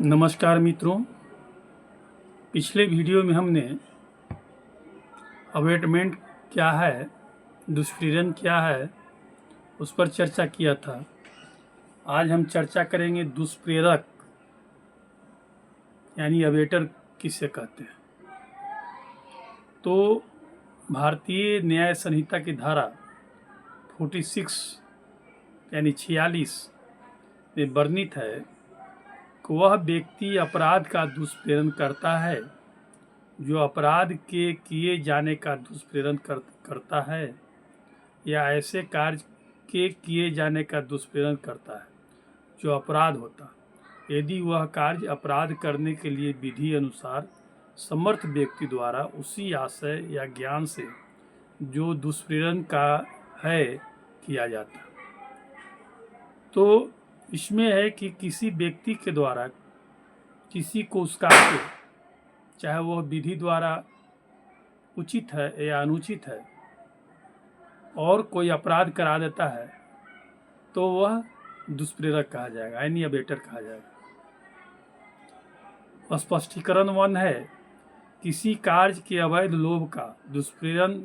नमस्कार मित्रों, पिछले वीडियो में हमने अबेटमेंट क्या है, दुष्प्रेरण क्या है, उस पर चर्चा किया था। आज हम चर्चा करेंगे दुष्प्रेरक यानी अबेटर किसे कहते हैं। तो भारतीय न्याय संहिता की धारा 46 यानी 46 में वर्णित है कि वह व्यक्ति अपराध का दुष्प्रेरण करता है जो अपराध के किए जाने का दुष्प्रेरण करता है या ऐसे कार्य के किए जाने का दुष्प्रेरण करता है जो अपराध होता, यदि वह कार्य अपराध करने के लिए विधि अनुसार समर्थ व्यक्ति द्वारा उसी आशय या ज्ञान से जो दुष्प्रेरण का है किया जाता। तो इसमें है कि किसी व्यक्ति के द्वारा किसी को उसका चाहे वह विधि द्वारा उचित है या अनुचित है और कोई अपराध करा देता है तो वह दुष्प्रेरक कहा जाएगा यानी अबेटर कहा जाएगा। स्पष्टीकरण 1 है, किसी कार्य के अवैध लोभ का दुष्प्रेरण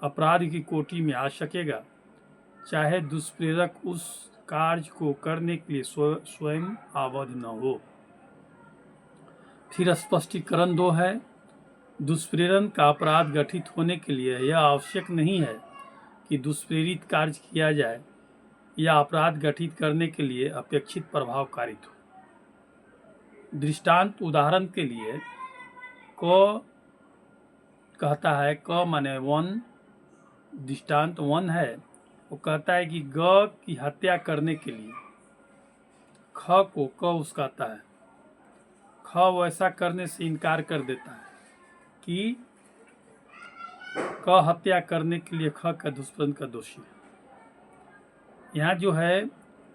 अपराध की कोटि में आ सकेगा चाहे दुष्प्रेरक उस कार्य को करने के लिए स्वयं आबद्ध न हो। फिर स्पष्टीकरण 2 है, दुष्प्रेरण का अपराध गठित होने के लिए यह आवश्यक नहीं है कि दुष्प्रेरित कार्य किया जाए या अपराध गठित करने के लिए अपेक्षित प्रभाव कारित हो। दृष्टांत उदाहरण के लिए क कहता है, क माने 1, दृष्टांत 1 है, वो कहता है कि ग की हत्या करने के लिए ख को क उसकाता है। ख वैसा करने से इनकार कर देता है कि क हत्या करने के लिए ख का दुष्प्रेरण का दोषी है। यहाँ जो है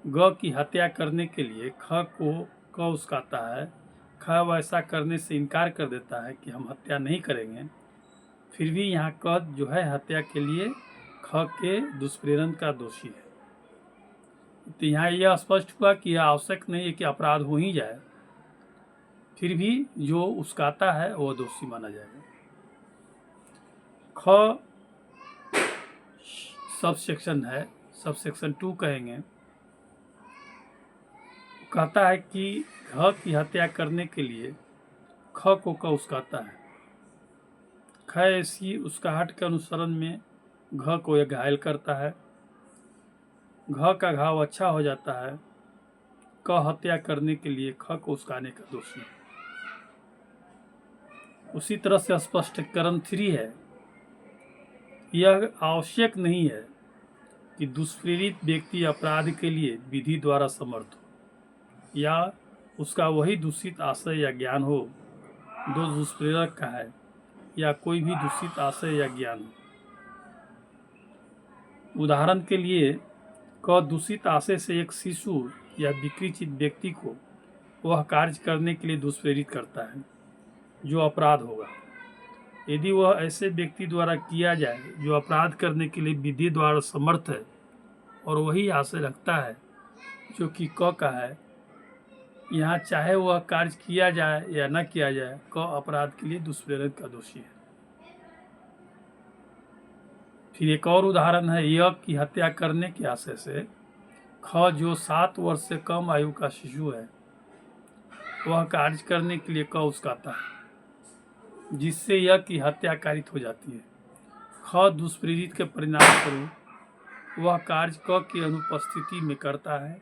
ग की हत्या करने के लिए ख को क उसकाता है, ख वैसा करने से इनकार कर देता है कि हम हत्या नहीं करेंगे, फिर भी यहाँ क जो है हत्या के लिए ख के दुष्प्रेरण का दोषी है। तो यहाँ यह स्पष्ट हुआ कि यह आवश्यक नहीं है कि अपराध हो ही जाए, फिर भी जो उसकाता है वह दोषी माना जाएगा। ख सब सेक्शन है, सब सेक्शन 2 कहेंगे, कहता है कि घ की हत्या करने के लिए ख को क उसकाता है। ख ऐसी उसकाहट के अनुसरण में घ को यह घायल करता है, घ का घाव अच्छा हो जाता है, क हत्या करने के लिए ख को उसकाने का दोषी है। उसी तरह से स्पष्टीकरण 3 है, यह आवश्यक नहीं है कि दुष्प्रेरित व्यक्ति अपराध के लिए विधि द्वारा समर्थ हो या उसका वही दूषित आशय या ज्ञान हो जो दुष्प्रेरक का है या कोई भी दूषित आशय या ज्ञान हो। उदाहरण के लिए क दूषित आशय से एक शिशु या विकृत व्यक्ति को वह कार्य करने के लिए दुष्प्रेरित करता है जो अपराध होगा। यदि वह ऐसे व्यक्ति द्वारा किया जाए जो अपराध करने के लिए विधि द्वारा समर्थ है और वही आशय रखता है जो कि क का है, यहाँ चाहे वह कार्य किया जाए या न किया जाए, क अपराध के लिए दुष्प्रेरण का दोषी है। फिर एक और उदाहरण है, यह की हत्या करने के आशय से ख जो 7 वर्ष से कम आयु का शिशु है वह कार्य करने के लिए क उसकाता है जिससे यह की हत्या कारित हो जाती है। ख दुष्प्रेरित के परिणाम स्वरूप वह कार्य क की अनुपस्थिति में करता है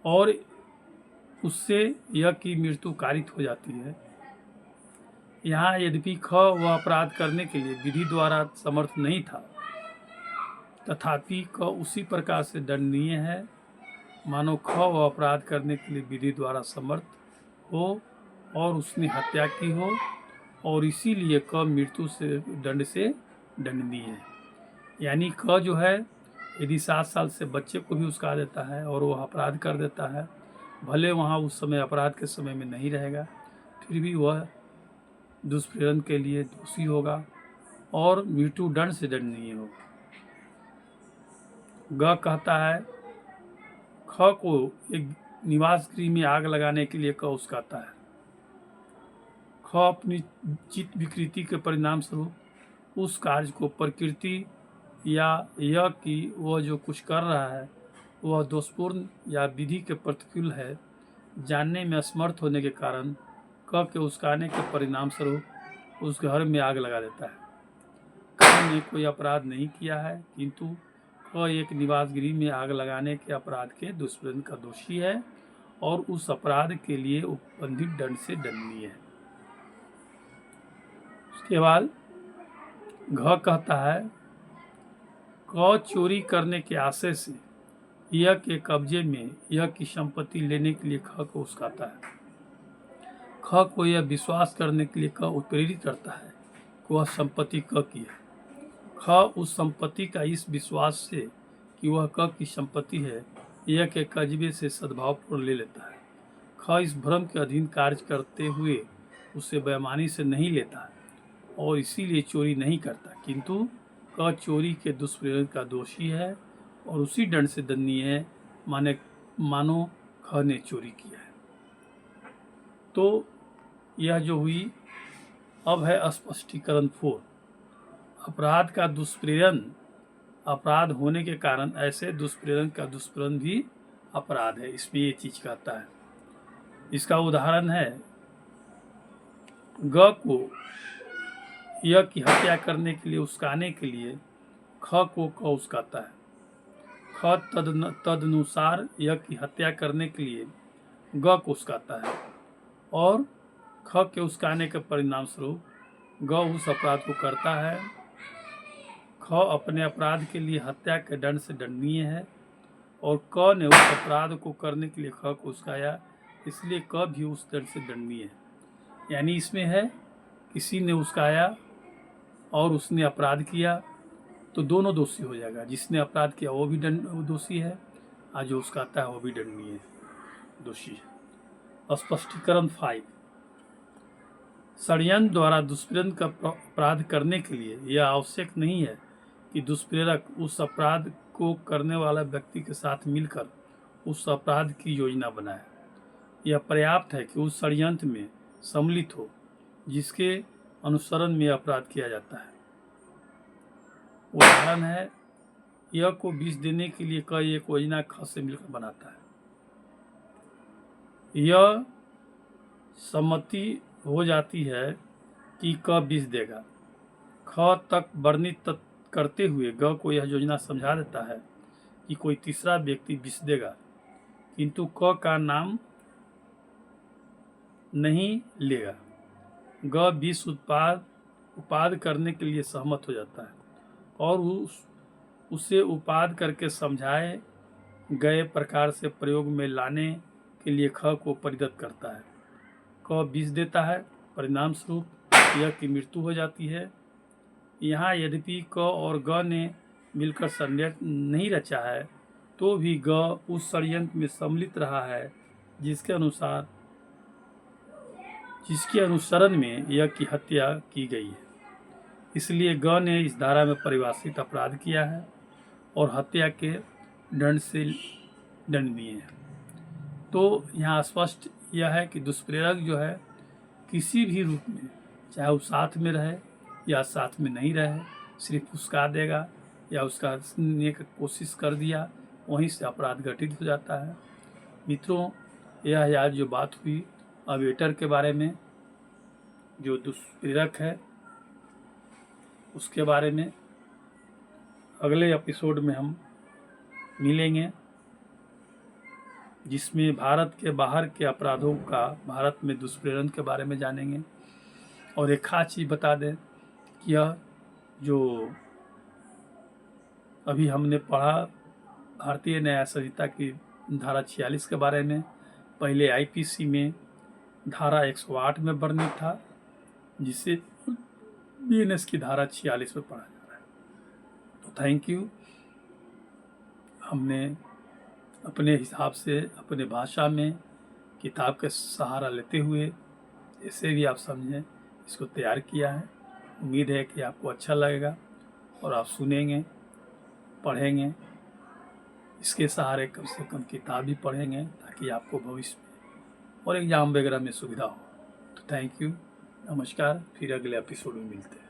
और उससे यह की मृत्यु कारित हो जाती है। यहाँ यद्यपि ख वह अपराध करने के लिए विधि द्वारा समर्थ नहीं था, तथापि क उसी प्रकार से दंडनीय है मानो ख वह अपराध करने के लिए विधि द्वारा समर्थ हो और उसने हत्या की हो और इसीलिए क मृत्यु से दंड से दंडनीय है। यानी क जो है यदि 7 साल से बच्चे को भी उसका देता है और वह अपराध कर देता है, भले वहाँ उस समय अपराध के समय में नहीं रहेगा, फिर भी वह दुष्प्रेरण के लिए दोषी होगा और मृत्यु दंड से दंडनीय होगा। ग कहता है ख को एक निवास गृह में आग लगाने के लिए क उकसाता है। ख अपनी चित्त विकृति के परिणाम स्वरूप उस कार्य को प्रकृति या यह कि वह जो कुछ कर रहा है वह दोषपूर्ण या विधि के प्रतिकूल है जानने में असमर्थ होने के कारण क के उकसाने के परिणाम स्वरूप उस घर में आग लगा देता है। क ने कोई अपराध नहीं किया है, किंतु क एक निवास गृह में आग लगाने के अपराध के दुष्प्रेरण का दोषी है और उस अपराध के लिए उपबंधित दंड से दंडनीय है। उसके बाद घ कहता है क चोरी करने के आशय से यह के कब्जे में यह की संपत्ति लेने के लिए ख को उकसाता है। ख को यह विश्वास करने के लिए क उत्प्रेरित करता है कि वह संपत्ति क की है। ख उस संपत्ति का इस विश्वास से कि वह क की संपत्ति है यह के कब्जे से सद्भावपूर्ण ले लेता है। ख इस भ्रम के अधीन कार्य करते हुए उसे बेईमानी से नहीं लेता और इसीलिए चोरी नहीं करता, किंतु क चोरी के दुष्प्रेरण का दोषी है और उसी दंड से दंडनीय है मानो ख ने चोरी किया है। तो यह जो हुई, अब है स्पष्टीकरण 4। अपराध का दुष्प्रेरण अपराध होने के कारण ऐसे दुष्प्रेरण का दुष्प्रेरण भी अपराध है, इसमें ये चीज कहता है। इसका उदाहरण है ग को यह की हत्या करने के लिए उकसाने के लिए ख को क उकसाता है। ख तदनुसार यह की हत्या करने के लिए ग को उकसाता है और ख के उकसाने के परिणाम स्वरूप ग उस अपराध को करता है। ख अपने अपराध के लिए हत्या के दंड से दंडनीय है और क ने उस अपराध को करने के लिए ख को उकसाया, इसलिए क भी उस दंड से दंडनीय है। यानी इसमें है किसी ने उकसाया और उसने अपराध किया तो दोनों दोषी हो जाएगा। जिसने अपराध किया वो भी दोषी है और जो उकसाता है वो भी दंडनीय है, दोषी है। स्पष्टीकरण 5। षड्यंत्र द्वारा दुष्प्रेरण का अपराध करने के लिए यह आवश्यक नहीं है कि दुष्प्रेरक उस अपराध को करने वाला व्यक्ति के साथ मिलकर उस अपराध की योजना बनाए। यह पर्याप्त है कि उस षड्यंत्र में सम्मिलित हो जिसके अनुसरण में अपराध किया जाता है। उदाहरण है यह को विष देने के लिए क एक योजना ख से मिलकर बनाता है। यह सम्मति हो जाती है कि क विष देगा। ख तक वर्णित करते हुए ग को यह योजना समझा देता है कि कोई तीसरा व्यक्ति विष देगा, किंतु क का नाम नहीं लेगा। ग विष उत्पाद करने के लिए सहमत हो जाता है और उसे उत्पाद करके समझाए गए प्रकार से प्रयोग में लाने के लिए ख को परिदत्त करता है। क विष देता है, परिणाम स्वरूप यह की मृत्यु हो जाती है। यहाँ यद्यपि क और ग ने मिलकर षड्यंत्र नहीं रचा है तो भी ग उस षड्यंत्र में सम्मिलित रहा है जिसके अनुसरण में यह की हत्या की गई है। इसलिए ग ने इस धारा में परिभाषित अपराध किया है और हत्या के दंड से दंडनीय है। तो यहाँ स्पष्ट यह है कि दुष्प्रेरक जो है किसी भी रूप में, चाहे वो साथ में रहे या साथ में नहीं रहे, सिर्फ उकसा देगा या उसका ने कोशिश कर दिया, वहीं से अपराध घटित हो जाता है। मित्रों, यह यार जो बात हुई अवेटर के बारे में, जो दुष्प्रेरक है उसके बारे में अगले एपिसोड में हम मिलेंगे, जिसमें भारत के बाहर के अपराधों का भारत में दुष्प्रेरण के बारे में जानेंगे। और एक खास चीज़ बता दें कि यह जो अभी हमने पढ़ा भारतीय न्याय संहिता की धारा 46 के बारे में, पहले आईपीसी में धारा 108 में वर्णित था, जिसे बीएनएस की धारा 46 में पढ़ा जा रहा है। तो थैंक यू। हमने अपने हिसाब से अपने भाषा में किताब का सहारा लेते हुए, जैसे भी आप समझें, इसको तैयार किया है। उम्मीद है कि आपको अच्छा लगेगा और आप सुनेंगे, पढ़ेंगे, इसके सहारे कम से कम किताब ही पढ़ेंगे ताकि आपको भविष्य में और एग्ज़ाम वगैरह में सुविधा हो। तो थैंक यू, नमस्कार, फिर अगले एपिसोड में मिलते हैं।